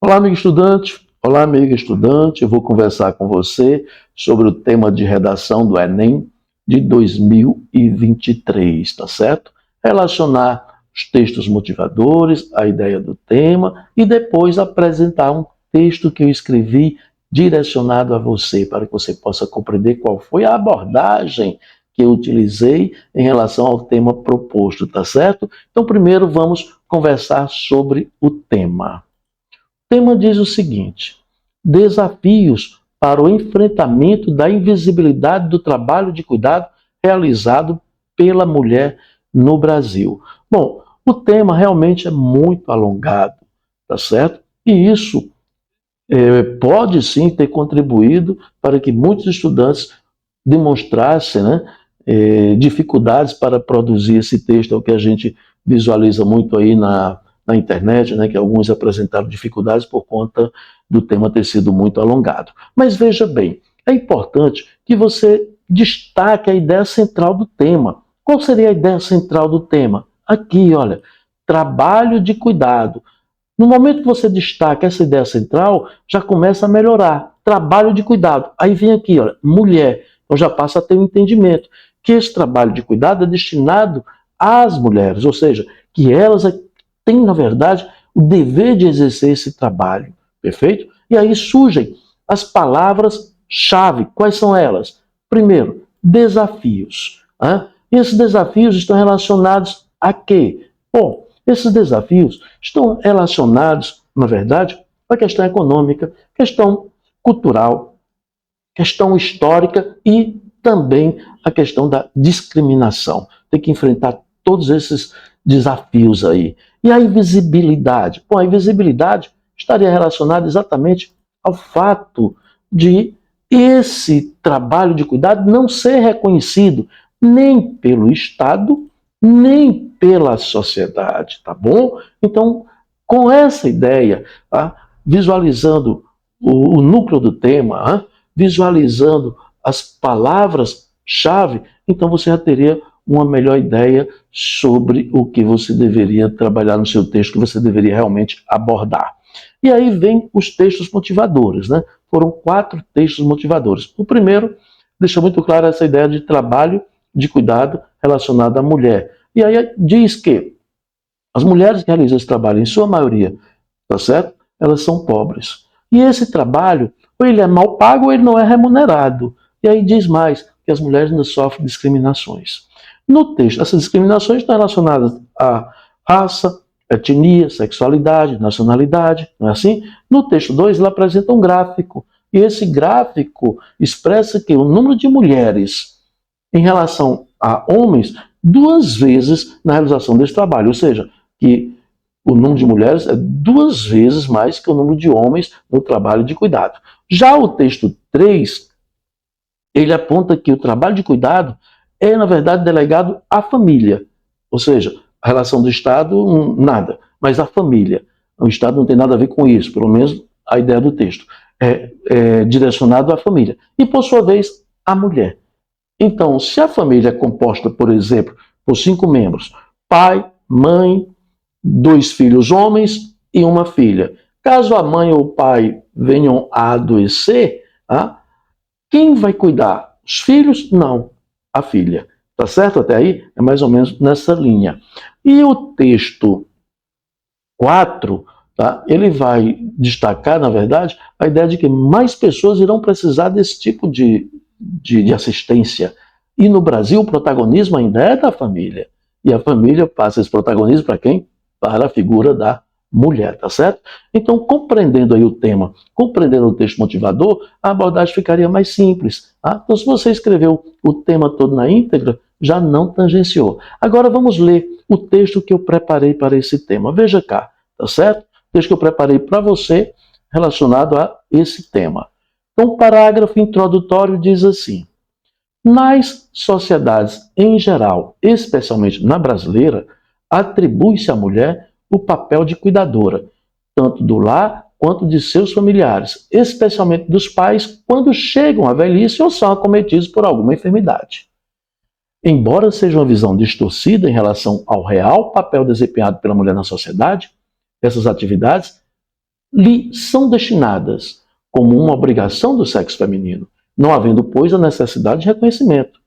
Olá, amigo estudante. Olá, amiga estudante. Eu vou conversar com você sobre o tema de redação do Enem de 2023, tá certo? Relacionar os textos motivadores, a ideia do tema e depois apresentar um texto que eu escrevi direcionado a você, para que você possa compreender qual foi a abordagem que eu utilizei em relação ao tema proposto, tá certo? Então, primeiro vamos conversar sobre o tema. O tema diz o seguinte: desafios para o enfrentamento da invisibilidade do trabalho de cuidado realizado pela mulher no Brasil. Bom, o tema realmente é muito alongado, tá certo? E isso pode sim ter contribuído para que muitos estudantes demonstrassem, dificuldades para produzir esse texto, é o que a gente visualiza muito aí na internet, né, que alguns apresentaram dificuldades por conta do tema ter sido muito alongado. Mas veja bem, é importante que você destaque a ideia central do tema. Qual seria a ideia central do tema? Aqui, olha, trabalho de cuidado. No momento que você destaca essa ideia central, já começa a melhorar. Trabalho de cuidado. Aí vem aqui, olha, mulher. Então já passa a ter um entendimento que esse trabalho de cuidado é destinado às mulheres, ou seja, que elas têm, na verdade, o dever de exercer esse trabalho. Perfeito? E aí surgem as palavras-chave. Quais são elas? Primeiro, desafios. E esses desafios estão relacionados a quê? Bom, esses desafios estão relacionados, na verdade, à questão econômica, questão cultural, questão histórica e também a questão da discriminação. Tem que enfrentar todos esses desafios aí. E a invisibilidade? Bom, a invisibilidade estaria relacionada exatamente ao fato de esse trabalho de cuidado não ser reconhecido nem pelo Estado, nem pela sociedade, tá bom? Então, com essa ideia, visualizando o núcleo do tema, visualizando as palavras-chave, então você já teria uma melhor ideia sobre o que você deveria trabalhar no seu texto, que você deveria realmente abordar. E aí vem os textos motivadores, né? Foram 4 textos motivadores. O primeiro deixa muito claro essa ideia de trabalho de cuidado relacionado à mulher. E aí diz que as mulheres que realizam esse trabalho, em sua maioria, tá certo? Elas são pobres. E esse trabalho, ou ele é mal pago ou ele não é remunerado. E aí diz mais, que as mulheres ainda sofrem discriminações. No texto, essas discriminações estão relacionadas à raça, etnia, sexualidade, nacionalidade, não é assim? No texto 2, ele apresenta um gráfico. E esse gráfico expressa que o número de mulheres em relação a homens 2 vezes na realização desse trabalho, ou seja, que o número de mulheres é 2 vezes mais que o número de homens no trabalho de cuidado. Já o texto 3, ele aponta que o trabalho de cuidado é, na verdade, delegado à família, ou seja, a relação do Estado, nada, mas a família. O Estado não tem nada a ver com isso, pelo menos a ideia do texto. É direcionado à família. E, por sua vez, à mulher. Então, se a família é composta, por exemplo, por 5 membros, pai, mãe, 2 filhos homens e uma filha. Caso a mãe ou o pai venham a adoecer, quem vai cuidar? Os filhos? Não, a filha. Tá certo até aí? É mais ou menos nessa linha. E o texto 4, ele vai destacar, na verdade, a ideia de que mais pessoas irão precisar desse tipo de assistência. E no Brasil o protagonismo ainda é da família. E a família passa esse protagonismo para quem? Para a figura da mulher, tá certo? Então, compreendendo aí o tema, compreendendo o texto motivador, a abordagem ficaria mais simples. Então, se você escreveu o tema todo na íntegra, já não tangenciou. Agora vamos ler o texto que eu preparei para esse tema. Veja cá, tá certo? O texto que eu preparei para você relacionado a esse tema. Então, o parágrafo introdutório diz assim: nas sociedades em geral, especialmente na brasileira, atribui-se à mulher o papel de cuidadora, tanto do lar quanto de seus familiares, especialmente dos pais quando chegam à velhice ou são acometidos por alguma enfermidade. Embora seja uma visão distorcida em relação ao real papel desempenhado pela mulher na sociedade, essas atividades lhe são destinadas como uma obrigação do sexo feminino, não havendo, pois, a necessidade de reconhecimento.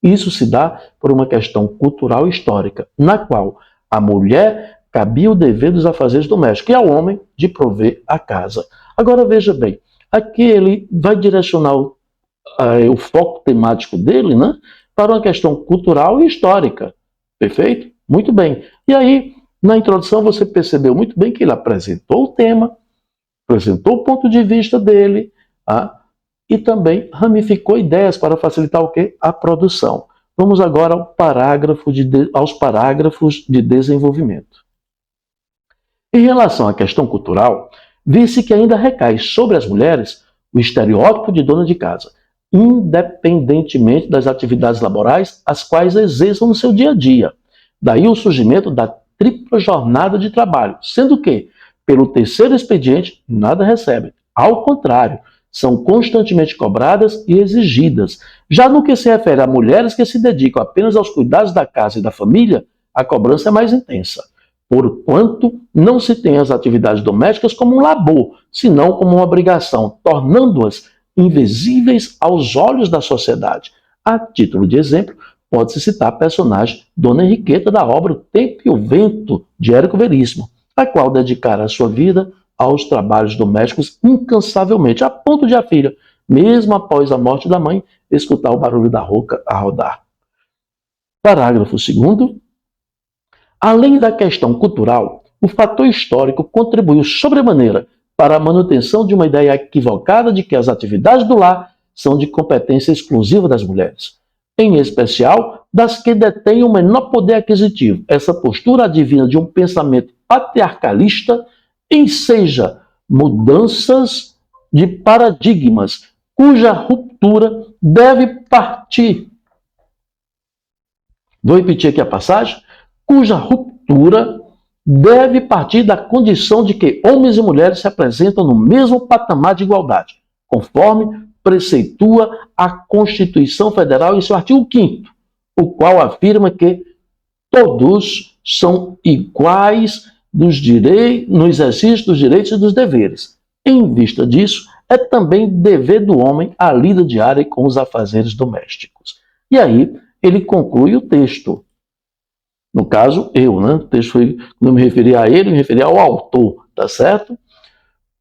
Isso se dá por uma questão cultural e histórica, na qual a mulher cabia o dever dos afazeres domésticos e ao homem de prover a casa. Agora veja bem, aqui ele vai direcionar o foco temático dele, né, para uma questão cultural e histórica. Perfeito? Muito bem. E aí, na introdução, você percebeu muito bem que ele apresentou o tema, apresentou o ponto de vista dele, e também ramificou ideias para facilitar o quê? A produção. Vamos agora aos parágrafos de desenvolvimento. Em relação à questão cultural, vê-se que ainda recai sobre as mulheres o estereótipo de dona de casa, independentemente das atividades laborais as quais exerçam no seu dia a dia. Daí o surgimento da tripla jornada de trabalho, sendo que, pelo terceiro expediente, nada recebem. Ao contrário, são constantemente cobradas e exigidas. Já no que se refere a mulheres que se dedicam apenas aos cuidados da casa e da família, a cobrança é mais intensa, porquanto não se tem as atividades domésticas como um labor, senão como uma obrigação, tornando-as invisíveis aos olhos da sociedade. A título de exemplo, pode-se citar a personagem Dona Henriqueta da obra O Tempo e o Vento, de Érico Veríssimo, a qual dedicara a sua vida aos trabalhos domésticos incansavelmente, a ponto de a filha, mesmo após a morte da mãe, escutar o barulho da rouca a rodar. Parágrafo 2º. Além da questão cultural, o fator histórico contribuiu sobremaneira para a manutenção de uma ideia equivocada de que as atividades do lar são de competência exclusiva das mulheres, em especial das que detêm o menor poder aquisitivo. Essa postura advinha de um pensamento patriarcalista enseja mudanças de paradigmas, cuja ruptura deve partir. Vou repetir aqui a passagem. Cuja ruptura deve partir da condição de que homens e mulheres se apresentam no mesmo patamar de igualdade, conforme preceitua a Constituição Federal em seu artigo 5º, o qual afirma que todos são iguais no exercício dos direitos e dos deveres. Em vista disso, é também dever do homem a lida diária com os afazeres domésticos. E aí, ele conclui o texto. No caso, né? O texto foi, não me referi a ele, me referi ao autor, tá certo?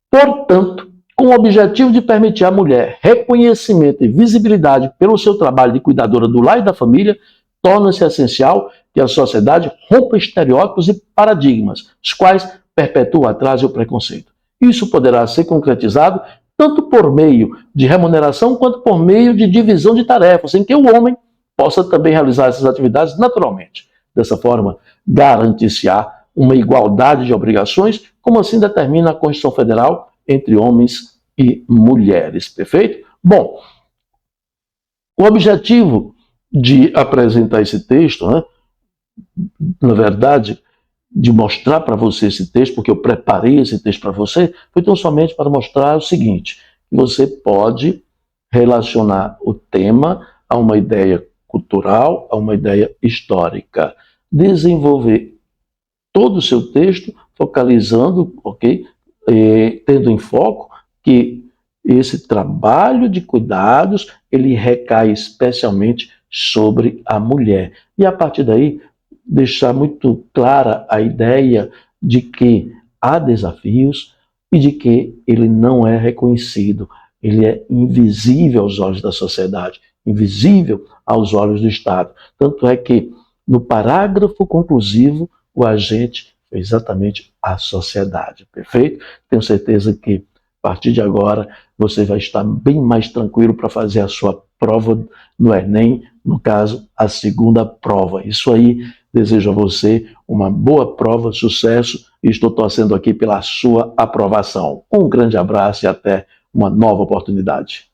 Portanto, com o objetivo de permitir à mulher reconhecimento e visibilidade pelo seu trabalho de cuidadora do lar e da família, torna-se essencial que a sociedade rompa estereótipos e paradigmas, os quais perpetuam o atraso e o preconceito. Isso poderá ser concretizado tanto por meio de remuneração quanto por meio de divisão de tarefas, em que o homem possa também realizar essas atividades naturalmente. Dessa forma, garante-se-á uma igualdade de obrigações, como assim determina a Constituição Federal entre homens e mulheres. Perfeito? Bom, o objetivo de apresentar esse texto, né, na verdade, de mostrar para você esse texto, porque eu preparei esse texto para você, foi tão somente para mostrar o seguinte, que você pode relacionar o tema a uma ideia cultural, a uma ideia histórica. Desenvolver todo o seu texto, focalizando, ok? Tendo em foco que esse trabalho de cuidados, ele recai especialmente sobre a mulher. E a partir daí, deixar muito clara a ideia de que há desafios e de que ele não é reconhecido, ele é invisível aos olhos da sociedade, invisível aos olhos do Estado. Tanto é que, no parágrafo conclusivo, o agente foi exatamente a sociedade. Perfeito? Tenho certeza que, a partir de agora, você vai estar bem mais tranquilo para fazer a sua prova no Enem, no caso, a segunda prova. Isso aí, desejo a você uma boa prova, sucesso, e estou torcendo aqui pela sua aprovação. Um grande abraço e até uma nova oportunidade.